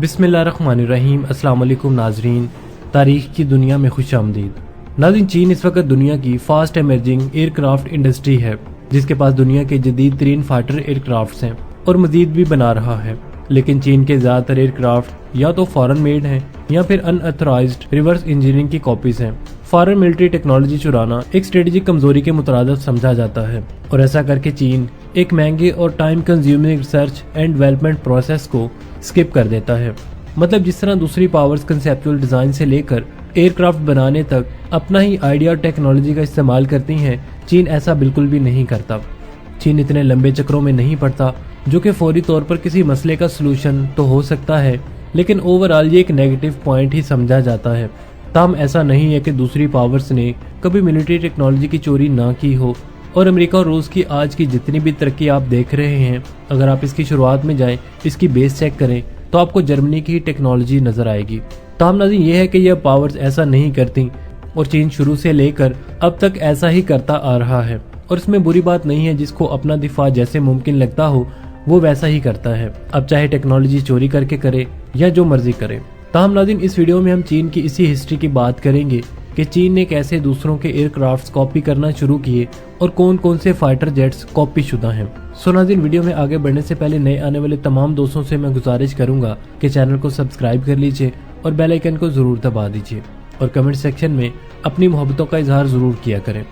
बिस्मिल्लाहिर्रहमानिर्रहीम। अस्सलाम वालेकुम नाजरीन, तारीख की दुनिया में खुश आमदीद। नाज़रीन, चीन इस वक्त दुनिया की फास्ट एमर्जिंग एयरक्राफ्ट इंडस्ट्री है, जिसके पास दुनिया के जदीद तरीन फाइटर एयरक्राफ्ट हैं और मजीद भी बना रहा है। लेकिन चीन के ज़्यादातर एयरक्राफ्ट या तो फॉरेन मेड हैं या फिर अनऑथराइज्ड रिवर्स इंजीनियरिंग की कॉपीज हैं। फॉरेन मिलिट्री टेक्नोलॉजी चुराना एक स्ट्रेटेजिक कमजोरी के मुतरादिफ समझा जाता है, और ऐसा करके चीन एक महंगे और time consuming research and development process को स्किप कर देता है। मतलब जिस तरह दूसरी पावर्स कंसेप्चुअल डिजाइन से लेकर एयरक्राफ्ट बनाने तक अपना ही आइडिया और टेक्नोलॉजी का इस्तेमाल करती हैं, चीन ऐसा बिल्कुल भी नहीं करता। चीन इतने लंबे चक्रों में नहीं पड़ता, जो कि फौरी तौर पर किसी मसले का सलूशन तो हो सकता है, लेकिन ओवरऑल ये एक नेगेटिव पॉइंट ही समझा जाता है। ताहम ऐसा नहीं है कि दूसरी पावर्स ने कभी मिलिट्री टेक्नोलॉजी की चोरी ना की हो, और अमेरिका और रूस की आज की जितनी भी तरक्की आप देख रहे हैं, अगर आप इसकी शुरुआत में जाएं, इसकी बेस चेक करें, तो आपको जर्मनी की टेक्नोलॉजी नजर आएगी। ताहम नाज़रीन, यह है कि यह पावर्स ऐसा नहीं करती, और चीन शुरू से लेकर अब तक ऐसा ही करता आ रहा है, और इसमें बुरी बात नहीं है। जिसको अपना दिफा जैसे मुमकिन लगता हो वो वैसा ही करता है, अब चाहे टेक्नोलॉजी चोरी करके करे या जो मर्जी करे। ताहम नाज़रीन, इस वीडियो में हम चीन की इसी हिस्ट्री की बात करेंगे कि चीन ने कैसे दूसरों के एयरक्राफ्ट्स कॉपी करना शुरू किए और कौन कौन से फाइटर जेट्स कॉपी शुदा हैं। सो नाज़रीन, वीडियो में आगे बढ़ने से पहले नए आने वाले तमाम दोस्तों से मैं गुजारिश करूंगा कि चैनल को सब्सक्राइब कर लीजिए और बेल आइकन को जरूर दबा दीजिए, और कमेंट सेक्शन में अपनी मोहब्बतों का इजहार जरूर किया करें।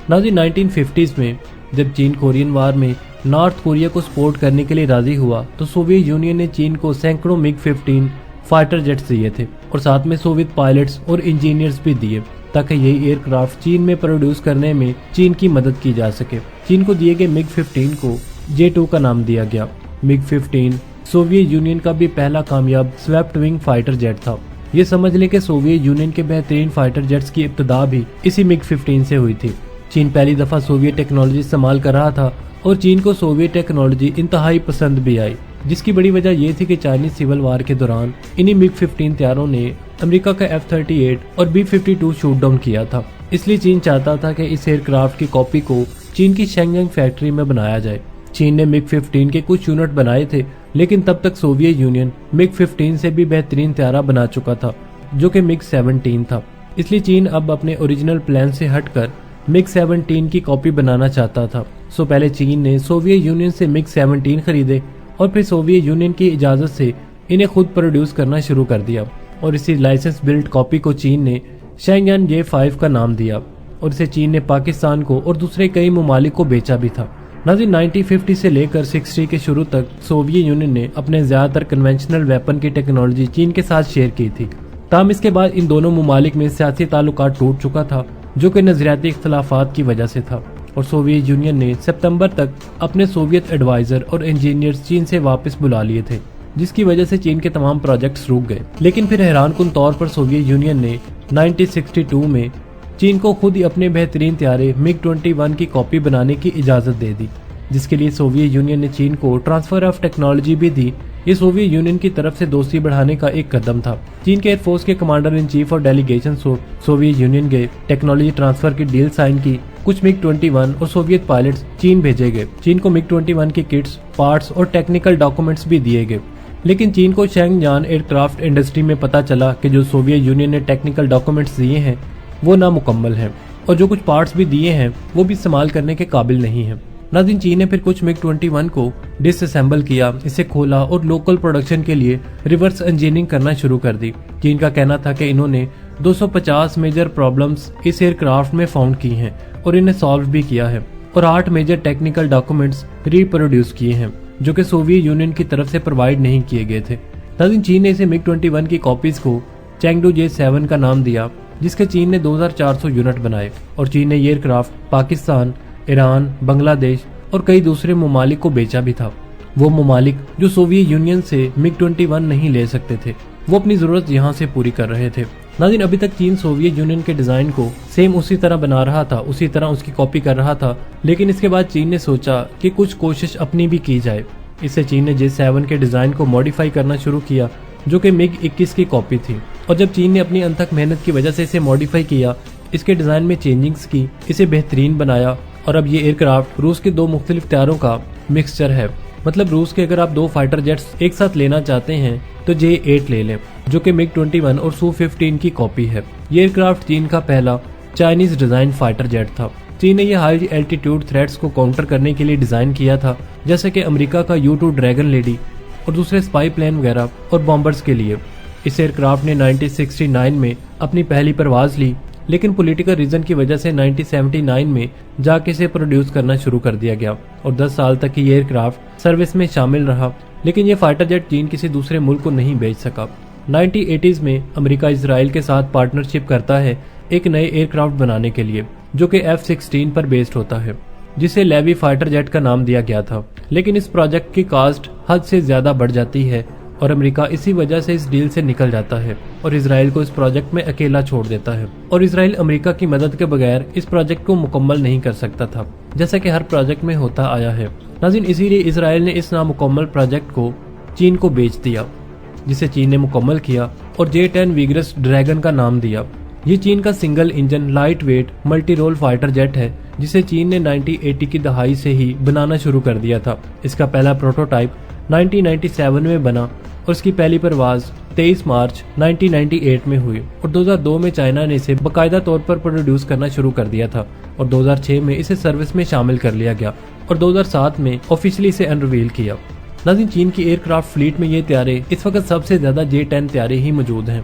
नाज़रीन, 1950s में जब चीन कोरियन वार में नॉर्थ कोरिया को सपोर्ट करने के लिए राजी हुआ, तो सोवियत यूनियन ने चीन को सैकड़ों MiG-15 फाइटर जेट्स दिए थे, और साथ में सोवियत पायलट्स और इंजीनियर्स भी दिए, ताकि यही एयरक्राफ्ट चीन में प्रोड्यूस करने में चीन की मदद की जा सके। चीन को दिए गए MiG-15 को J-2 का नाम दिया गया। MiG-15 सोवियत यूनियन का भी पहला कामयाब स्वेप्ट विंग फाइटर जेट था। ये समझ लें कि सोवियत यूनियन के बेहतरीन फाइटर जेट्स की इब्तिदा भी इसी MiG-15 से हुई थी। चीन पहली दफा सोवियत टेक्नोलॉजी इस्तेमाल कर रहा था, और चीन को सोवियत टेक्नोलॉजी इंतहाई पसंद भी आई, जिसकी बड़ी वजह यह थी कि चाइनीज सिविल वार के दौरान इन्हीं MiG-15 तैयारों ने अमेरिका का F-38 और B-52 शूट डाउन किया था। इसलिए चीन चाहता था कि इस एयरक्राफ्ट की कॉपी को चीन की शेंगजियांग फैक्ट्री में बनाया जाए। चीन ने MiG-15 के कुछ यूनिट बनाए थे, लेकिन तब तक सोवियत यूनियन MiG-15 से भी बेहतरीन तैयारा बना चुका था, जो कि MiG-17 था। इसलिए चीन अब अपने ओरिजिनल प्लान से हटकर MiG-17 की कॉपी बनाना चाहता था। सो पहले चीन ने सोवियत यूनियन से MiG-17 खरीदे, और फिर सोवियत यूनियन की इजाजत से इन्हें खुद प्रोड्यूस करना शुरू कर दिया, और इसी लाइसेंस बिल्ड कॉपी को चीन ने शेंगजियांग J-5 का नाम दिया, और इसे चीन ने पाकिस्तान को और दूसरे कई ममालिक को बेचा भी था। नाज़रीन, 1950 से लेकर 60 के शुरू तक सोवियत यूनियन ने अपने ज्यादातर कन्वेंशनल वेपन की टेक्नोलॉजी चीन के साथ शेयर की थी। ताहम इसके बाद इन दोनों ममालिक में सियासी ताल्लुकात टूट चुका था, जो कि नजरियाती इख्तलाफात की वजह से था, और सोवियत यूनियन ने सितंबर तक अपने सोवियत एडवाइजर और इंजीनियर्स चीन से वापस बुला लिए थे, जिसकी वजह से चीन के तमाम प्रोजेक्ट्स रुक गए। लेकिन फिर हैरानकुन तौर पर सोवियत यूनियन ने 1962 में चीन को खुद ही अपने बेहतरीन तैयारे MiG-21 की कॉपी बनाने की इजाजत दे दी, जिसके लिए सोवियत यूनियन ने चीन को ट्रांसफर ऑफ टेक्नोलॉजी भी दी। ये सोवियत यूनियन की तरफ से दोस्ती बढ़ाने का एक कदम था। चीन के एयरफोर्स के कमांडर इन चीफ और डेलीगेशन सोवियत यूनियन गए, टेक्नोलॉजी ट्रांसफर की डील साइन की, कुछ MiG-21 और सोवियत पायलट्स चीन भेजे गए। चीन को MiG-21 की किट्स, पार्ट्स और टेक्निकल डॉक्यूमेंट्स भी दिए गए। लेकिन चीन को शेंगजियांग एयरक्राफ्ट इंडस्ट्री में पता चला कि जो सोवियत यूनियन ने टेक्निकल डॉक्यूमेंट्स दिए हैं वो नामुकम्मल हैं, और जो कुछ पार्ट्स भी दिए हैं वो भी इस्तेमाल करने के काबिल नहीं है। नाज़रीन, चीन ने फिर कुछ MiG-21 को डिसअसेंबल किया, इसे खोला और लोकल प्रोडक्शन के लिए रिवर्स इंजीनियरिंग करना शुरू कर दी। चीन का कहना था कि इन्होंने 250 मेजर प्रॉब्लम्स इस एयरक्राफ्ट में फाउंड की हैं और इन्हें सॉल्व भी किया है, और 8 मेजर टेक्निकल डॉक्यूमेंट्स रिप्रोड्यूस किए हैं, जो कि सोवियत यूनियन की तरफ से प्रोवाइड नहीं किए गए थे। नाज़रीन, चीन ने इसे MiG-21 की कॉपीज को चैंगडू J-7 का नाम दिया, जिसके चीन ने 2400 यूनिट बनाए, और चीन ने ये एयरक्राफ्ट पाकिस्तान, ईरान, बांग्लादेश और कई दूसरे ममालिक को बेचा भी था। वो ममालिक जो सोवियत यूनियन से MiG-21 नहीं ले सकते थे, वो अपनी जरूरत यहाँ से पूरी कर रहे थे। नाज़रीन, अभी तक चीन सोवियत यूनियन के डिजाइन को सेम उसी तरह बना रहा था, उसी तरह उसकी कॉपी कर रहा था, लेकिन इसके बाद चीन ने सोचा कि कुछ कोशिश अपनी भी की जाए। इससे चीन ने J-7 के डिजाइन को मॉडिफाई करना शुरू किया, जो कि MiG-21 की कॉपी थी, और जब चीन ने अपनी अनथक मेहनत की वजह से इसे मॉडिफाई किया, इसके डिजाइन में चेंजिंग्स की, इसे बेहतरीन बनाया और अब ये एयरक्राफ्ट रूस के दो मुख्तलिफ तैयारों का मिक्सचर है। मतलब रूस के अगर आप दो फाइटर जेट्स एक साथ लेना चाहते हैं तो J-8 ले लें, जो कि MiG-21 और Su-15 की कॉपी है। ये एयरक्राफ्ट चीन का पहला चाइनीज डिजाइन फाइटर जेट था। चीन ने यह हाई एल्टीट्यूड थ्रेट्स को काउंटर करने के लिए डिजाइन किया था, जैसे कि अमेरिका का U-2 ड्रैगन लेडी और दूसरे स्पाई प्लेन वगैरह और बॉम्बर्स के लिए। इस एयरक्राफ्ट ने 1969 में अपनी पहली परवाज ली, लेकिन पॉलिटिकल रीजन की वजह से 1979 में जाके इसे प्रोड्यूस करना शुरू कर दिया गया और 10 साल तक ये एयरक्राफ्ट सर्विस में शामिल रहा। लेकिन ये फाइटर जेट चीन किसी दूसरे मुल्क को नहीं बेच सका। 1980s में अमेरिका इसराइल के साथ पार्टनरशिप करता है एक नए एयरक्राफ्ट बनाने के लिए, जो कि F-16 पर बेस्ड होता है, जिसे लेवी फाइटर जेट का नाम दिया गया था। लेकिन इस प्रोजेक्ट की कास्ट हद से ज्यादा बढ़ जाती है और अमेरिका इसी वजह से इस डील से निकल जाता है और इसराइल को इस प्रोजेक्ट में अकेला छोड़ देता है। और इसराइल अमेरिका की मदद के बगैर इस प्रोजेक्ट को मुकम्मल नहीं कर सकता था, जैसा कि हर प्रोजेक्ट में होता आया है। नाज़रीन, इसीलिए इसराइल ने इस नामुकम्मल प्रोजेक्ट को चीन को बेच दिया, जिसे चीन ने मुकम्मल किया और J-10 विग्रस ड्रैगन का नाम दिया। ये चीन का single engine light weight multi role fighter jet है, जिसे चीन ने 1980 की दहाई से ही बनाना शुरू कर दिया था। इसका पहला प्रोटोटाइप 1997 में बना और इसकी पहली परवाज 23 मार्च 1998 में हुई और 2002 में चाइना ने इसे बाकायदा तौर पर प्रोड्यूस करना शुरू कर दिया था और 2006 में इसे सर्विस में शामिल कर लिया गया और 2007 में ऑफिशियली इसे अनरिवील किया। नाज़रीन, चीन की एयरक्राफ्ट फ्लीट में ये तैयारे इस वक्त सबसे ज्यादा J-10 तैयारे ही मौजूद हैं।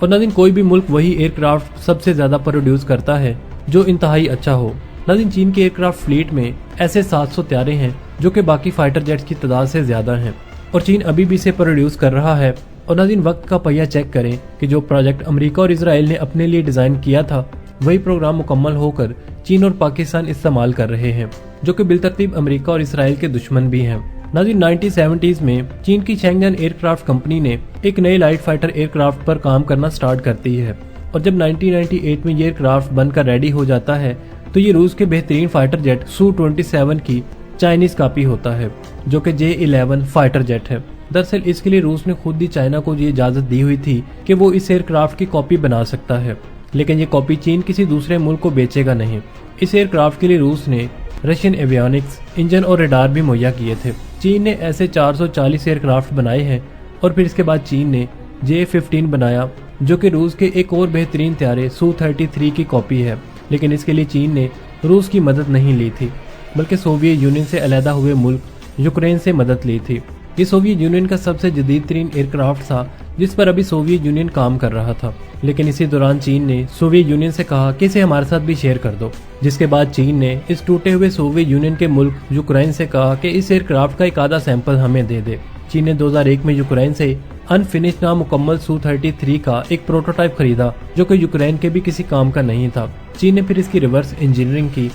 और नाज़रीन, कोई भी मुल्क वही एयरक्राफ्ट सबसे ज्यादा प्रोड्यूस करता है जो इंतहाई अच्छा हो। नाज़रीन, चीन की एयरक्राफ्ट फ्लीट में ऐसे 700 तैयारे हैं जो कि बाकी फाइटर जेट्स की तादाद से ज्यादा हैं और चीन अभी भी इसे प्रोड्यूस कर रहा है। और नाज़रीन, वक्त का पहिया चेक करें कि जो प्रोजेक्ट अमेरिका और इसराइल ने अपने लिए डिजाइन किया था, वही प्रोग्राम मुकम्मल होकर चीन और पाकिस्तान इस्तेमाल कर रहे हैं, जो कि बिलतरतीब अमेरिका और इसराइल के दुश्मन भी हैं। नाज़रीन, 1970s में चीन की शेंगन एयरक्राफ्ट कंपनी ने एक नए लाइट फाइटर एयरक्राफ्ट पर काम करना स्टार्ट करती है और जब 1998 में ये एयरक्राफ्ट बनकर रेडी हो जाता है तो ये रूस के बेहतरीन फाइटर जेट Su-27 की चाइनीज कॉपी होता है, जो कि J-11 फाइटर जेट है। दरअसल इसके लिए रूस ने खुद ही चाइना को ये इजाजत दी हुई थी कि वो इस एयरक्राफ्ट की कॉपी बना सकता है, लेकिन ये कॉपी चीन किसी दूसरे मुल्क को बेचेगा नहीं। इस एयरक्राफ्ट के लिए रूस ने रशियन एवियोनिक्स इंजन और रडार भी मुहैया किए थे। चीन ने ऐसे 440 एयरक्राफ्ट बनाए हैं और फिर इसके बाद चीन ने J-15 बनाया, जो कि रूस के एक और बेहतरीन तैयारे Su-33 की कॉपी है। लेकिन इसके लिए चीन ने रूस की मदद नहीं ली थी, बल्कि सोवियत यूनियन से अलहदा हुए मुल्क यूक्रेन से मदद ली थी। ये सोवियत यूनियन का सबसे जदीद तरीन एयरक्राफ्ट था जिस पर अभी सोवियत यूनियन काम कर रहा था। लेकिन इसी दौरान चीन ने सोवियत यूनियन से कहा कि इसे हमारे साथ भी शेयर कर दो, जिसके बाद चीन ने इस टूटे हुए सोवियत यूनियन के मुल्क यूक्रेन से कहा कि इस एयरक्राफ्ट का एक आधा सैंपल हमें दे दे। चीन ने 2001 में यूक्रेन से अनफिनिश्ड नामुकम्मल Su-33 का एक प्रोटोटाइप खरीदा, जो कि यूक्रेन के भी किसी काम का नहीं था। चीन ने फिर इसकी रिवर्स इंजीनियरिंग की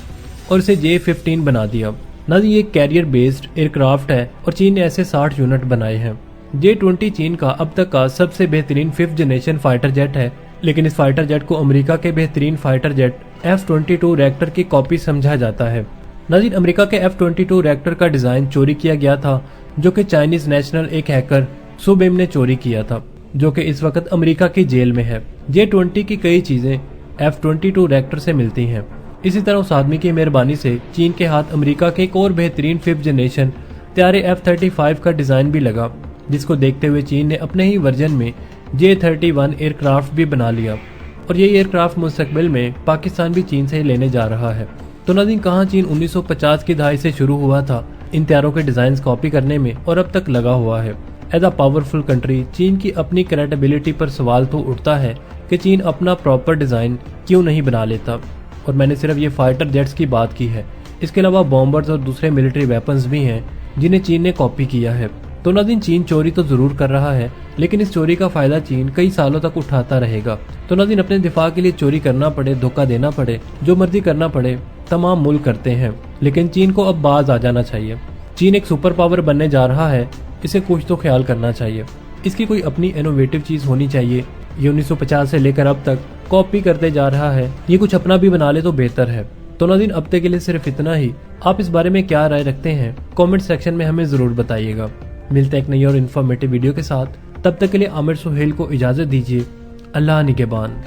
और इसे J-15 बना दिया। नाज़रीन, ये कैरियर बेस्ड एयरक्राफ्ट है और चीन ने ऐसे 60 यूनिट बनाए हैं। J-20 चीन का अब तक का सबसे बेहतरीन 5th जनरेशन फाइटर जेट है, लेकिन इस फाइटर जेट को अमेरिका के बेहतरीन फाइटर जेट F-22 रैप्टर की कॉपी समझा जाता है। नाज़रीन, अमेरिका के F-22 रैप्टर का डिजाइन चोरी किया गया था, जो कि चाइनीज नेशनल एक हैकर सुबेम ने चोरी किया था, जो कि इस वक्त अमेरिका की जेल में है। J-20 की कई चीजें F-22 रैप्टर से मिलती हैं। इसी तरह उस आदमी की मेहरबानी से चीन के हाथ अमेरिका के एक और बेहतरीन 5th जनरेशन तैयारे F-35 का डिजाइन भी लगा, जिसको देखते हुए चीन ने अपने ही वर्जन में J-31 एयरक्राफ्ट भी बना लिया और ये एयरक्राफ्ट मुस्तकबिल में पाकिस्तान भी चीन से लेने जा रहा है। तो नाज़रीन, कहाँ चीन 1950 की दहाई से शुरू हुआ था इन तैयारों के डिजाइन कॉपी करने में और अब तक लगा हुआ है। एज अ पावरफुल कंट्री चीन की अपनी क्रेडिबिलिटी पर सवाल तो उठता है कि चीन अपना प्रॉपर डिजाइन क्यों नहीं बना लेता। और मैंने सिर्फ ये फाइटर जेट्स की बात की है, इसके अलावा बॉम्बर्स और दूसरे मिलिट्री वेपन्स भी हैं जिन्हें चीन ने कॉपी किया है। तो नाज़रीन, चीन चोरी तो जरूर कर रहा है, लेकिन इस चोरी का फायदा चीन कई सालों तक उठाता रहेगा। तो नाज़रीन, अपने दिफा के लिए चोरी करना पड़े, धोखा देना पड़े, जो मर्जी करना पड़े, तमाम मुल्क करते हैं, लेकिन चीन को अब बाज आ जाना चाहिए। चीन एक सुपर पावर बनने जा रहा है, इसे कुछ तो ख्याल करना चाहिए। इसकी कोई अपनी इनोवेटिव चीज होनी चाहिए। ये 1950 से लेकर अब तक कॉपी करते जा रहा है, ये कुछ अपना भी बना ले तो बेहतर है। तो नाज़रीन, अब तक के लिए सिर्फ इतना ही। आप इस बारे में क्या राय रखते हैं कमेंट सेक्शन में हमें जरूर बताइएगा। मिलते हैं एक नई और इन्फॉर्मेटिव वीडियो के साथ, तब तक के लिए आमिर सुहेल को इजाजत दीजिए। अल्लाह निगहबान।